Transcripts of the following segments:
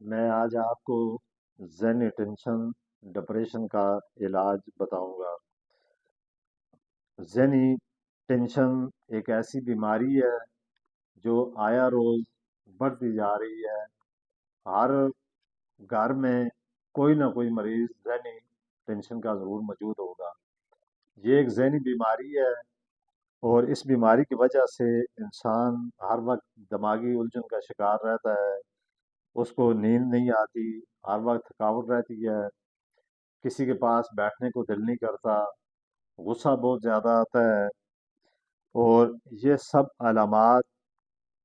میں آج آپ کو ذہنی ٹینشن ڈپریشن کا علاج بتاؤں گا۔ ذہنی ٹینشن ایک ایسی بیماری ہے جو آیا روز بڑھتی جا رہی ہے۔ ہر گھر میں کوئی نہ کوئی مریض ذہنی ٹینشن کا ضرور موجود ہوگا۔ یہ ایک ذہنی بیماری ہے اور اس بیماری کی وجہ سے انسان ہر وقت دماغی الجھن کا شکار رہتا ہے۔ اس کو نیند نہیں آتی، ہر وقت تھکاوٹ رہتی ہے، کسی کے پاس بیٹھنے کو دل نہیں کرتا، غصہ بہت زیادہ آتا ہے، اور یہ سب علامات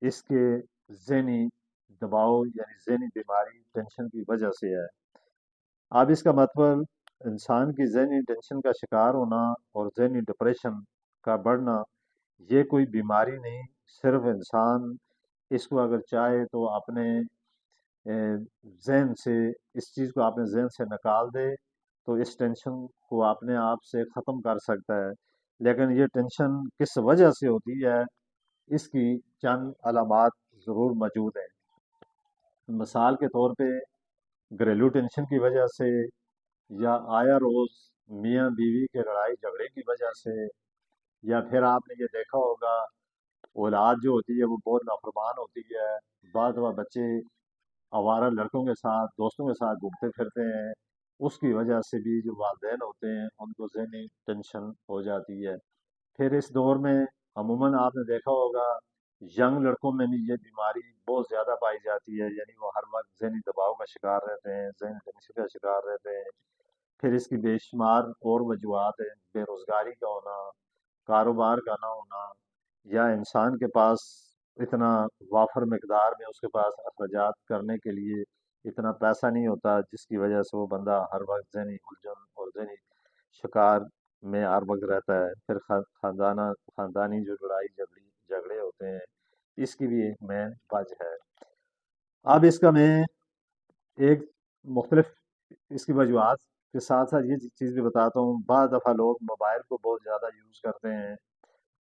اس کے ذہنی دباؤ یعنی ذہنی بیماری ٹینشن کی وجہ سے ہے۔ اب اس کا مطلب انسان کی ذہنی ٹینشن کا شکار ہونا اور ذہنی ڈپریشن کا بڑھنا یہ کوئی بیماری نہیں، صرف انسان اس کو اگر چاہے تو اپنے ذہن سے اس چیز کو اپنے ذہن سے نکال دے تو اس ٹینشن کو اپنے آپ سے ختم کر سکتا ہے۔ لیکن یہ ٹینشن کس وجہ سے ہوتی ہے، اس کی چند علامات ضرور موجود ہیں۔ مثال کے طور پہ گھریلو ٹینشن کی وجہ سے، یا آیا روز میاں بیوی کے لڑائی جھگڑے کی وجہ سے، یا پھر آپ نے یہ دیکھا ہوگا اولاد جو ہوتی ہے وہ بہت نافرمان ہوتی ہے۔ بعض دفعہ بچے آوارہ لڑکوں کے ساتھ دوستوں کے ساتھ گھومتے پھرتے ہیں، اس کی وجہ سے بھی جو والدین ہوتے ہیں ان کو ذہنی ٹینشن ہو جاتی ہے۔ پھر اس دور میں عموماً آپ نے دیکھا ہوگا ینگ لڑکوں میں بھی یہ بیماری بہت زیادہ پائی جاتی ہے، یعنی وہ ہر وقت ذہنی دباؤ کا شکار رہتے ہیں، ذہنی ٹینشن کا شکار رہتے ہیں۔ پھر اس کی بے شمار اور وجوہات ہیں، بے روزگاری کا ہونا، کاروبار کا نہ ہونا، یا انسان کے پاس اتنا وافر مقدار میں اس کے پاس اخراجات کرنے کے لیے اتنا پیسہ نہیں ہوتا، جس کی وجہ سے وہ بندہ ہر وقت ذہنی الجھن اور ذہنی شکار میں ہر وقت رہتا ہے۔ پھر خاندانی جو لڑائی جھگڑے ہوتے ہیں، اس کی بھی ایک مین وجہ ہے۔ اب اس کا میں ایک مختلف اس کی وجوہات کے ساتھ ساتھ یہ چیز بھی بتاتا ہوں۔ بعض دفعہ لوگ موبائل کو بہت زیادہ یوز کرتے ہیں،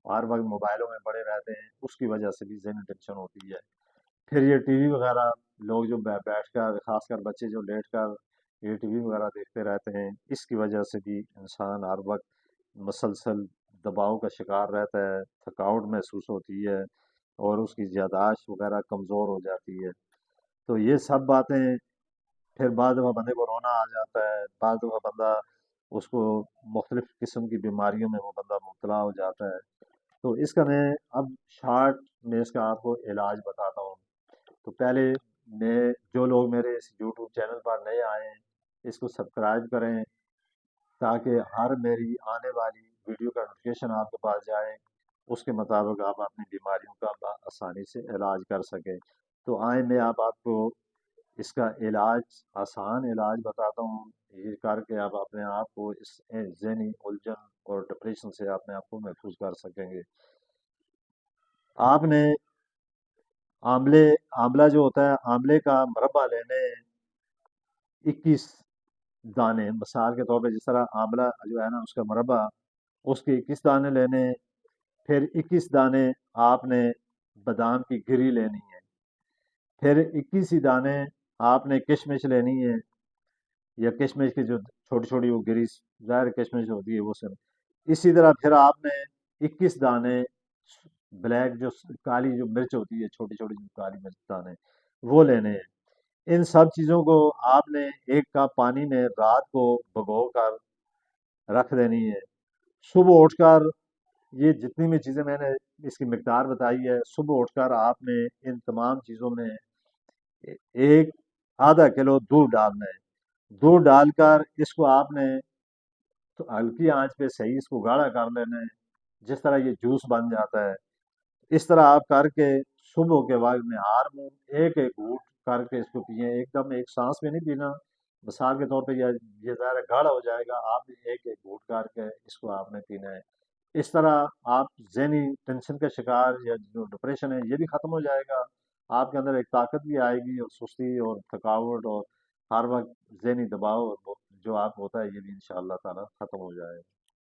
ہر وقت موبائلوں میں پڑے رہتے ہیں، اس کی وجہ سے بھی ذہنی ٹینشن ہوتی ہے۔ پھر یہ ٹی وی وغیرہ لوگ جو بیٹھ کر، خاص کر بچے جو لیٹ کر یہ ٹی وی وغیرہ دیکھتے رہتے ہیں، اس کی وجہ سے بھی انسان ہر وقت مسلسل دباؤ کا شکار رہتا ہے، تھکاوٹ محسوس ہوتی ہے اور اس کی یادداشت وغیرہ کمزور ہو جاتی ہے۔ تو یہ سب باتیں، پھر بعض دفعہ بندے کو رونا آ جاتا ہے، بعض دفعہ بندہ اس کو مختلف قسم کی بیماریوں میں وہ بندہ مبتلا ہو جاتا ہے۔ تو اس کا میں اب شارٹ میں اس کا آپ کو علاج بتاتا ہوں۔ تو پہلے میں جو لوگ میرے اس یوٹیوب چینل پر نئے آئے ہیں اس کو سبسکرائب کریں تاکہ ہر میری آنے والی ویڈیو کا نوٹیفیکیشن آپ کے پاس جائے، اس کے مطابق آپ اپنی بیماریوں کا آسانی سے علاج کر سکیں۔ تو آئیں میں آپ کو اس کا علاج، آسان علاج بتاتا ہوں، یہ کر کے آپ اپنے آپ کو اس ذہنی الجھن اور ڈپریشن سے اپنے آپ کو محفوظ کر سکیں گے۔ آپ نے آملہ جو ہوتا ہے، آملے کا مربع لینے 21 دانے، مثال کے طور پہ جس طرح آملہ جو ہے نا اس کا مربع، اس کے 21 دانے لینے۔ پھر 21 دانے آپ نے بادام کی گری لینی ہے۔ پھر 21 ہی دانے آپ نے کشمش لینی ہے، یا کشمش کی جو چھوٹی چھوٹی وہ گری ظاہر کشمش ہوتی ہے وہ سب۔ اسی طرح پھر آپ نے 21 دانے بلیک جو کالی جو مرچ ہوتی ہے، چھوٹی چھوٹی جو کالی مرچ دانے، وہ لینے ہیں۔ ان سب چیزوں کو آپ نے ایک کپ پانی میں رات کو بھگو کر رکھ دینی ہے۔ صبح اٹھ کر یہ جتنی بھی چیزیں میں نے اس کی مقدار بتائی ہے، صبح اٹھ کر آپ نے ان تمام چیزوں میں ایک آدھا کلو دودھ ڈالنا ہے۔ دودھ ڈال کر اس کو آپ نے تو ہلکی آنچ پہ صحیح اس کو گاڑھا کر لینا ہے، جس طرح یہ جوس بن جاتا ہے۔ اس طرح آپ کر کے صبح کے وقت میں ہار میں ایک ایک گھونٹ کر کے اس کو پئیں، ایک دم ایک سانس میں نہیں پینا۔ مثال کے طور پہ یہ ظاہر گاڑھا ہو جائے گا، آپ نے ایک ایک گھونٹ کر کے اس کو آپ نے پینا ہے۔ اس طرح آپ ذہنی ٹینشن کا شکار یا جو ڈپریشن ہے یہ بھی ختم ہو جائے گا، آپ کے اندر ایک طاقت بھی آئے گی، اور سستی اور تھکاوٹ اور ہر وقت ذہنی دباؤ جو آپ ہوتا ہے یہ بھی انشاءاللہ تعالی ختم ہو جائے گا۔